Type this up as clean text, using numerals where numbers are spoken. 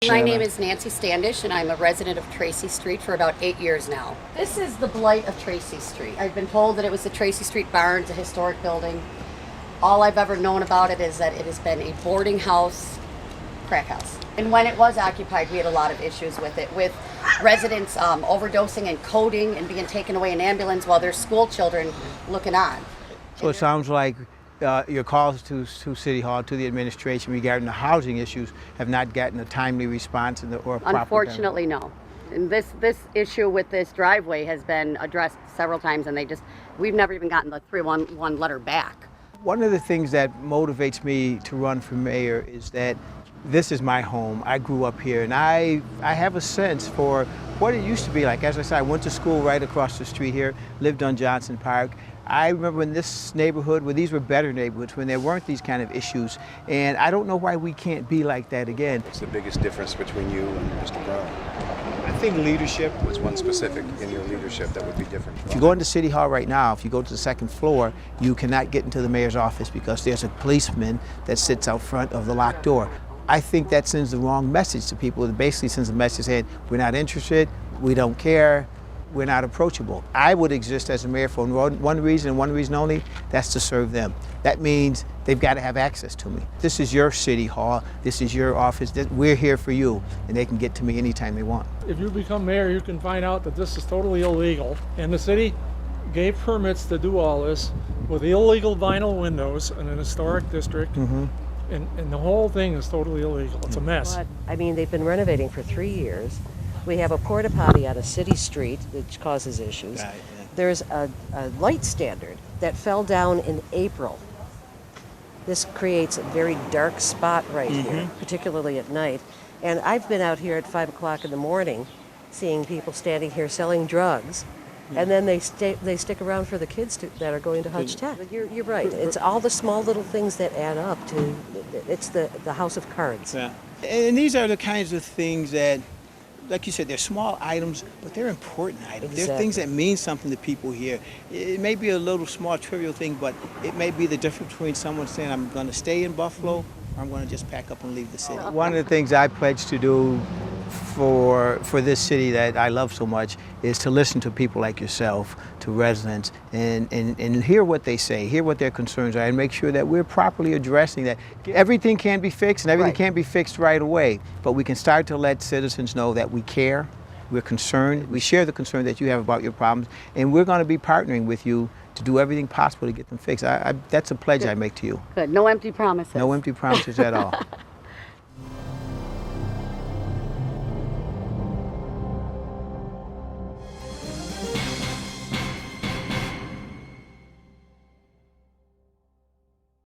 My name is Nancy Standish, and I'm a resident of Tracy Street for about 8 years now. This is the blight of Tracy Street. I've been told that it was the Tracy Street Barn, a historic building. All I've ever known about it is that it has been a boarding house, crack house. And when it was occupied, we had a lot of issues with it, with residents overdosing and coding and being taken away in ambulance while their school children looking on. So it sounds like your calls to City Hall, to the administration regarding the housing issues have not gotten a timely response or proper. Unfortunately, no. And this issue with this driveway has been addressed several times, and we've never even gotten the 311 letter back. One of the things that motivates me to run for mayor is that this is my home. I grew up here, and I have a sense for what it used to be like. As I said, I went to school right across the street here, lived on Johnson Park. I remember in this neighborhood, where these were better neighborhoods, when there weren't these kind of issues. And I don't know why we can't be like that again. What's the biggest difference between you and Mr. Brown? I think leadership. What's one specific in your leadership that would be different? If you go into City Hall right now, if you go to the second floor, you cannot get into the mayor's office because there's a policeman that sits out front of the locked door. I think that sends the wrong message to people. It basically sends a message saying, we're not interested, we don't care, we're not approachable. I would exist as a mayor for one reason and one reason only, that's to serve them. That means they've got to have access to me. This is your City Hall, this is your office, we're here for you, and they can get to me anytime they want. If you become mayor, you can find out that this is totally illegal. And the city gave permits to do all this with illegal vinyl windows in an historic district. Mm-hmm. And the whole thing is totally illegal. It's a mess. I mean, they've been renovating for 3 years. We have a porta potty on a city street, which causes issues. Right, yeah. There's a light standard that fell down in April. This creates a very dark spot right here, particularly at night. And I've been out here at 5 o'clock in the morning seeing people standing here selling drugs. And then they stick around for the kids that are going to Hutch Tech. You're right. It's all the small little things that add up to. It's the house of cards. Yeah. And these are the kinds of things that, like you said, they're small items, but they're important items. Exactly. They're things that mean something to people here. It may be a little small, trivial thing, but it may be the difference between someone saying, I'm going to stay in Buffalo, or I'm going to just pack up and leave the city. One of the things I pledge to do for this city that I love so much is to listen to people like yourself, to residents, and hear what they say, hear what their concerns are, and make sure that we're properly addressing that. Everything can be fixed, and everything can't be fixed right away, but we can start to let citizens know that we care, we're concerned, we share the concern that you have about your problems, and we're going to be partnering with you to do everything possible to get them fixed. That's a pledge I make to you. Good. No empty promises. No empty promises at all.